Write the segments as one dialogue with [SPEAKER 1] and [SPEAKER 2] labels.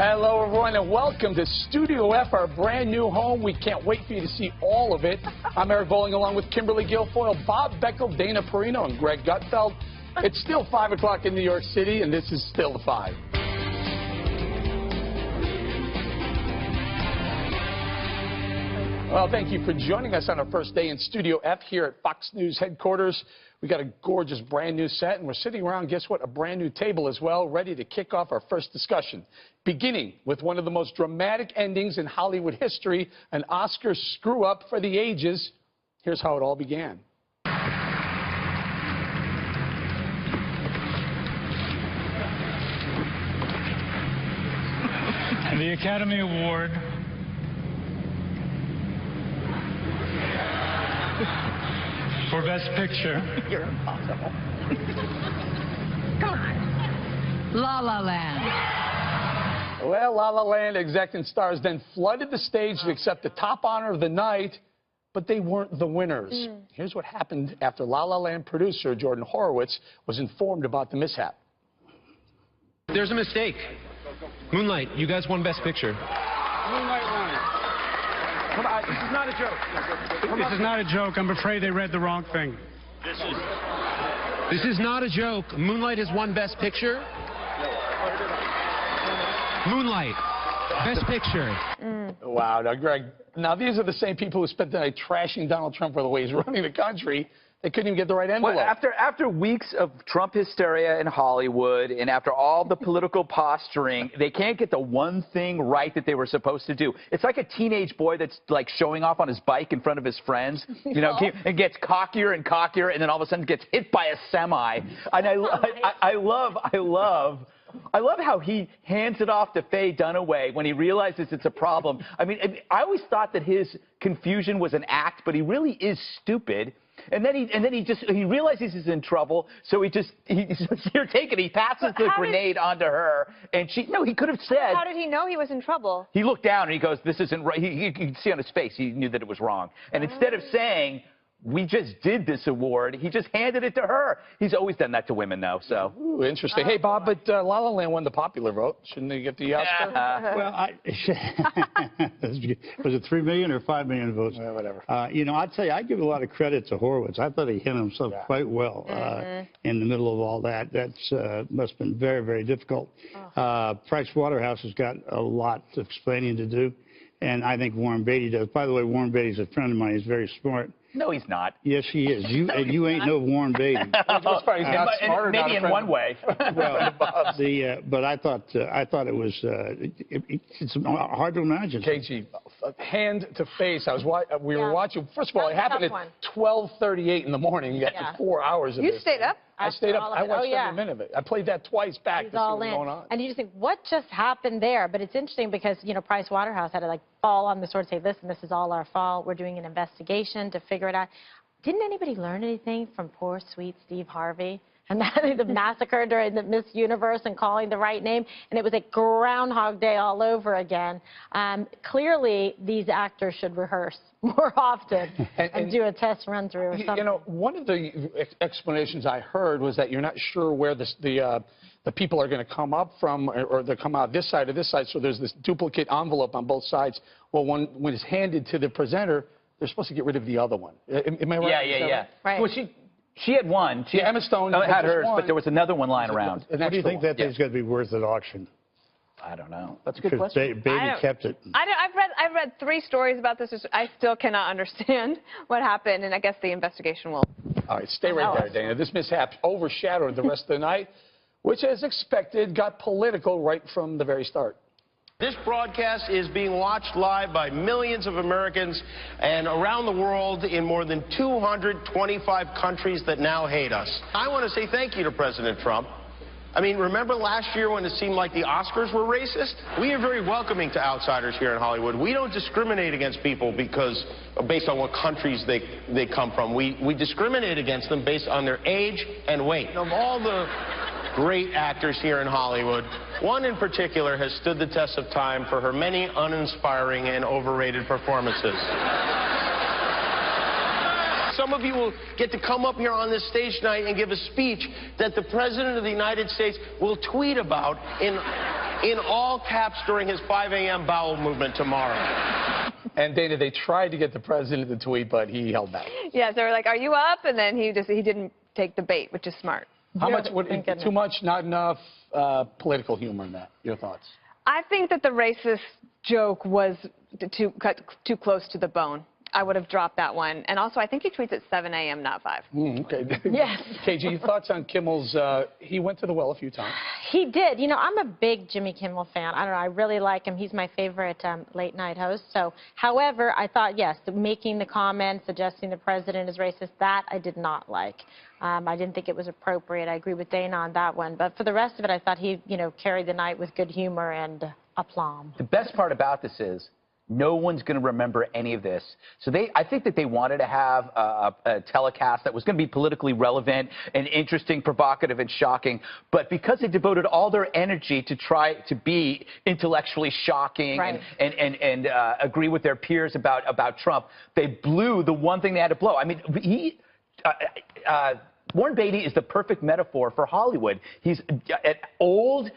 [SPEAKER 1] Hello, everyone, and welcome to Studio F, our brand new home. We can't wait for you to see all of it. I'm Eric Bowling, along with Kimberly Guilfoyle, Bob Beckel, Dana Perino, and Greg Gutfeld. It's still 5 o'clock in New York City, and this is still the 5. Well, thank you for joining us on our first day in Studio F here at Fox News headquarters. We got a gorgeous brand new set, and we're sitting around, guess what, a brand new table as well, ready to kick off our first discussion. Beginning with one of the most dramatic endings in Hollywood history, an Oscar screw-up for the ages. Here's how it all began.
[SPEAKER 2] And the Academy Award for Best Picture.
[SPEAKER 3] You're impossible. Come on. La La Land.
[SPEAKER 1] Well, La La Land exec and stars then flooded the stage to accept the top honor of the night, but they weren't the winners. Here's what happened after La La Land producer Jordan Horowitz was informed about the mishap.
[SPEAKER 4] There's a mistake. Moonlight, you guys won Best Picture.
[SPEAKER 1] Moonlight won it. Come on, this is not a joke.
[SPEAKER 2] This is not a joke. I'm afraid they read the wrong thing.
[SPEAKER 4] This is not a joke. Moonlight has won Best Picture. Moonlight, Best Picture.
[SPEAKER 1] Wow, now, Greg, now these are the same people who spent the night trashing Donald Trump for the way he's running the country. They couldn't even get the right envelope.
[SPEAKER 5] Well, after weeks of Trump hysteria in Hollywood and after all the political posturing, they can't get the one thing right that they were supposed to do. It's like a teenage boy that's like showing off on his bike in front of his friends, you know, and gets cockier and cockier, and then all of a sudden gets hit by a semi. And I love how he hands it off to Faye Dunaway when he realizes it's a problem. I mean, I always thought that his confusion was an act, but he really is stupid. And then he realizes he's in trouble, so he says, "Here, take it." He passes the grenade onto her, and he could have said.
[SPEAKER 6] How did he know he was in trouble?
[SPEAKER 5] He looked down and he goes, "This isn't right." You could see on his face he knew that it was wrong. And instead of saying, "We just did this award," he just handed it to her. He's always done that to women, though. So
[SPEAKER 1] Ooh, interesting. Hey, Bob, but La La Land won the popular vote. Shouldn't they get the Oscar?
[SPEAKER 7] Well, was it 3 million or 5 million votes?
[SPEAKER 1] Yeah, whatever.
[SPEAKER 7] You know, I'd say I give a lot of credit to Horowitz. I thought he handled himself quite well in the middle of all that. That's must have been very, very difficult. Price Waterhouse has got a lot of explaining to do, and I think Warren Beatty does. By the way, Warren Beatty's a friend of mine. He's very smart.
[SPEAKER 5] no, he's not.
[SPEAKER 7] Yes, he is. You ain't no Warren Beatty.
[SPEAKER 1] He's not smarter,
[SPEAKER 5] maybe in one way.
[SPEAKER 7] Well, but I thought it was it's hard to imagine.
[SPEAKER 1] KG, hand to face. We were watching. First of all, it happened at 12:38 in the morning. After 4 hours of
[SPEAKER 6] You
[SPEAKER 1] this.
[SPEAKER 6] stayed up?
[SPEAKER 1] I stayed up. I watched every minute of it. I played that twice back to see what was going on.
[SPEAKER 6] And you just think, what just happened there? But it's interesting because, you know, Price Waterhouse had to, like, fall on the sword and say, listen, this is all our fault. We're doing an investigation to figure it out. Didn't anybody learn anything from poor, sweet Steve Harvey? And the massacre during the Miss Universe and calling the right name. And it was like Groundhog Day all over again. Clearly, these actors should rehearse more often and do a test run through or something.
[SPEAKER 1] You know, one of the explanations I heard was that you're not sure where the people are going to come up from, or they come out this side or this side. So there's this duplicate envelope on both sides. Well, when it's handed to the presenter, they're supposed to get rid of the other one. Am I right?
[SPEAKER 5] Yeah.
[SPEAKER 6] Right.
[SPEAKER 5] Well, she had one.
[SPEAKER 1] Emma Stone
[SPEAKER 5] had hers, but there was another one lying around.
[SPEAKER 7] What do you think that thing's going to be worth at auction?
[SPEAKER 5] I don't know.
[SPEAKER 1] That's a good question.
[SPEAKER 7] Baby kept it.
[SPEAKER 6] I've read 3 stories about this. I still cannot understand what happened, and I guess the investigation will.
[SPEAKER 1] All right, stay right there, Dana. This mishap overshadowed the rest of the night, which, as expected, got political right from the very start.
[SPEAKER 8] This broadcast is being watched live by millions of Americans and around the world in more than 225 countries that now hate us. I want to say thank you to President Trump. I mean, remember last year when it seemed like the Oscars were racist? We are very welcoming to outsiders here in Hollywood. We don't discriminate against people based on what countries they come from. We discriminate against them based on their age and weight. Of all the great actors here in Hollywood, one in particular has stood the test of time for her many uninspiring and overrated performances. Some of you will get to come up here on this stage tonight and give a speech that the President of the United States will tweet about in in all caps during his 5 a.m. bowel movement tomorrow.
[SPEAKER 1] And Dana, they tried to get the president to tweet, but he held back.
[SPEAKER 9] Yes, they were like, "Are you up?" And then he didn't take the bait, which is smart.
[SPEAKER 1] How much? Too much? Not enough? Political humor in that. Your thoughts?
[SPEAKER 9] I think that the racist joke was too close to the bone. I would have dropped that one. And also, I think he tweets at 7 a.m., not 5.
[SPEAKER 1] Okay.
[SPEAKER 6] Yes.
[SPEAKER 1] KG, thoughts on Kimmel's? He went to the well a few times.
[SPEAKER 6] He did. You know, I'm a big Jimmy Kimmel fan. I don't know. I really like him. He's my favorite late night host. So, however, I thought, yes, making the comment suggesting the president is racist, that I did not like. I didn't think it was appropriate. I agree with Dana on that one. But for the rest of it, I thought he, carried the night with good humor and aplomb.
[SPEAKER 5] The best part about this is no one's going to remember any of this. So I think that they wanted to have a telecast that was going to be politically relevant and interesting, provocative, and shocking. But because they devoted all their energy to try to be intellectually shocking
[SPEAKER 6] right.
[SPEAKER 5] and agree with their peers about Trump, they blew the one thing they had to blow. I mean, Warren Beatty is the perfect metaphor for Hollywood. He's old,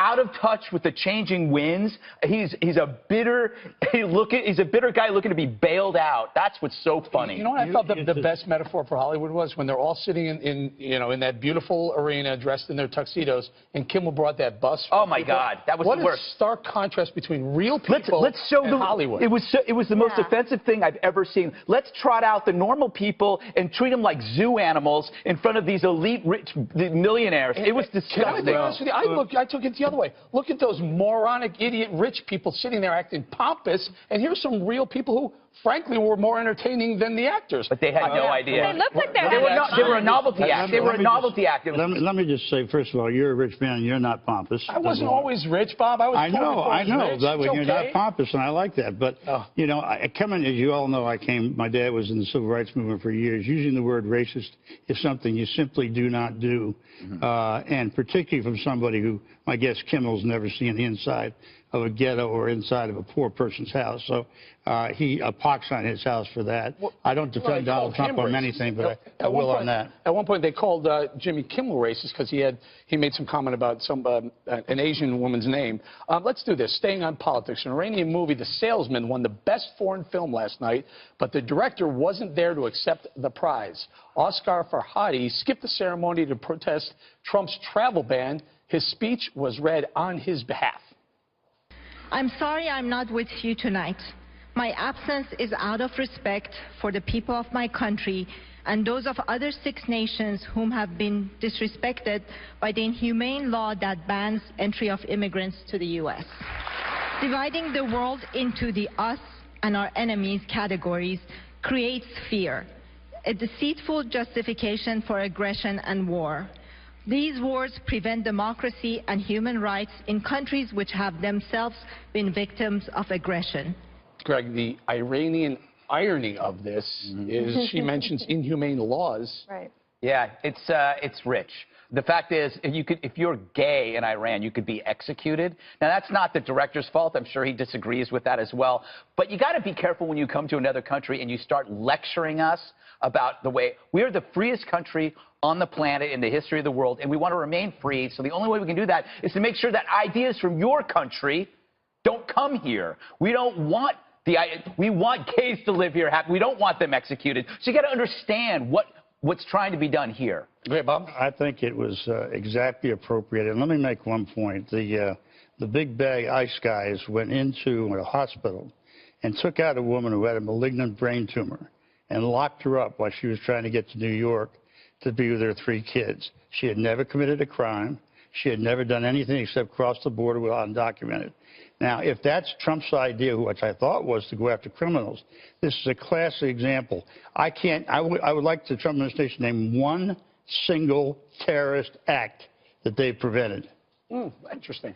[SPEAKER 5] out of touch with the changing winds. He's a bitter guy looking to be bailed out. That's what's so funny.
[SPEAKER 1] You know what I thought the best metaphor for Hollywood was? When they're all sitting in that beautiful arena dressed in their tuxedos, and Kimmel brought that bus.
[SPEAKER 5] Oh my God, that was the worst.
[SPEAKER 1] What a stark contrast between real people
[SPEAKER 5] let's show
[SPEAKER 1] and Hollywood.
[SPEAKER 5] It was the most offensive thing I've ever seen. Let's trot out the normal people and treat them like zoo animals in front of these elite rich millionaires. It was disgusting.
[SPEAKER 1] Can I be honest with you? I took it the other way. Look at those moronic, idiot, rich people sitting there acting pompous, and here's some real people who, frankly, were more entertaining than the actors.
[SPEAKER 5] But they had no idea.
[SPEAKER 9] They looked like
[SPEAKER 5] they were a novelty act. They were a novelty act.
[SPEAKER 7] Let me just say, first of all, you're a rich man. You're not pompous.
[SPEAKER 1] I wasn't always rich, Bob. I know.
[SPEAKER 7] That way
[SPEAKER 1] okay.
[SPEAKER 7] you're not pompous, and I like that. But coming, as you all know, my dad was in the civil rights movement for years. Using the word racist is something you simply do not do, and particularly from somebody who, I guess, Kimmel's never seen the inside of a ghetto or inside of a poor person's house. So he pox on his house for that.
[SPEAKER 1] Well,
[SPEAKER 7] I don't defend Donald Trump on anything, but I will on that.
[SPEAKER 1] At one point, they called Jimmy Kimmel racist because he made some comment about an Asian woman's name. Let's do this. Staying on politics, an Iranian movie, The Salesman, won the best foreign film last night, but the director wasn't there to accept the prize. Oscar Farhadi skipped the ceremony to protest Trump's travel ban. His speech was read on his behalf.
[SPEAKER 10] I'm sorry I'm not with you tonight. My absence is out of respect for the people of my country and those of other 6 nations whom have been disrespected by the inhumane law that bans entry of immigrants to the U.S. Dividing the world into the us and our enemies categories creates fear, a deceitful justification for aggression and war. These wars prevent democracy and human rights in countries which have themselves been victims of aggression.
[SPEAKER 1] Greg, the Iranian irony of this is she mentions inhumane laws.
[SPEAKER 6] Right.
[SPEAKER 5] Yeah, it's rich. The fact is, if you're gay in Iran, you could be executed. Now, that's not the director's fault. I'm sure he disagrees with that as well. But you got to be careful when you come to another country and you start lecturing us about the way we're the freest country on the planet in the history of the world, and we want to remain free. So the only way we can do that is to make sure that ideas from your country don't come here. We don't want we want gays to live here happy. We don't want them executed. So you got to understand what's trying to be done here.
[SPEAKER 1] Great, Bob.
[SPEAKER 7] I think it was exactly appropriate. And let me make one point. The big bag ice guys went into a hospital and took out a woman who had a malignant brain tumor and locked her up while she was trying to get to New York to be with her 3 kids. She had never committed a crime. She had never done anything except cross the border without undocumented. Now, if that's Trump's idea, which I thought was to go after criminals, this is a classic example. I would like the Trump administration to name one single terrorist act that they've prevented.
[SPEAKER 1] Interesting.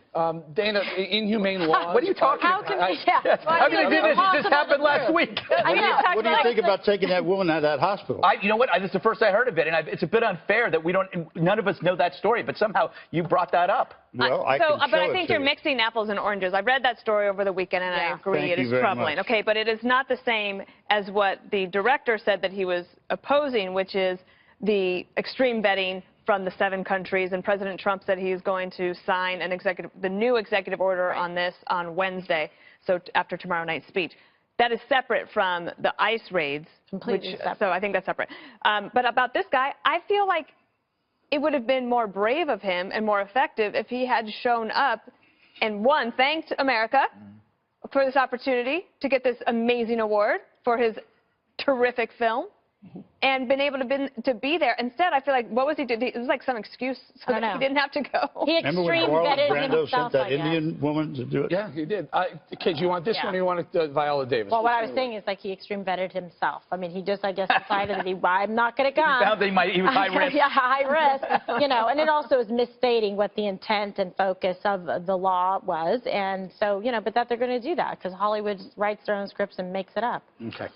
[SPEAKER 1] Dana, inhumane laws.
[SPEAKER 5] What are you talking about? How can this happened last week?
[SPEAKER 7] What do you think about taking that woman out of that hospital?
[SPEAKER 5] You know what? This is the first I heard of it, and it's a bit unfair that none of us know that story, but somehow you brought that up.
[SPEAKER 7] Well, I
[SPEAKER 9] think you're mixing apples and oranges. I read that story over the weekend, and I agree it is troubling. Okay, but it is not the same as what the director said that he was opposing, which is the extreme vetting from the 7 countries, and President Trump said he's going to sign the new executive order on this on Wednesday, so after tomorrow night's speech. That is separate from the ICE raids.
[SPEAKER 6] Completely separate.
[SPEAKER 9] So I think that's separate. But about this guy, I feel like it would have been more brave of him and more effective if he had shown up and, one, thanked America for this opportunity to get this amazing award for his terrific film, and been able to be there. Instead, I feel like, what was he doing? It was like some excuse so that he didn't have to go.
[SPEAKER 6] He extreme vetted himself,
[SPEAKER 7] that Indian woman to do it?
[SPEAKER 1] Yeah, he did. Kid, you want this one or you want Viola Davis?
[SPEAKER 6] Well, what I was saying is, like, he extreme vetted himself. I mean, he just, I guess, decided that I'm not going to come.
[SPEAKER 5] He found that he was high risk.
[SPEAKER 6] Yeah, high risk. You know, and it also is misstating what the intent and focus of the law was. And so, you know, but that they're going to do that because Hollywood writes their own scripts and makes it up.
[SPEAKER 1] Okay.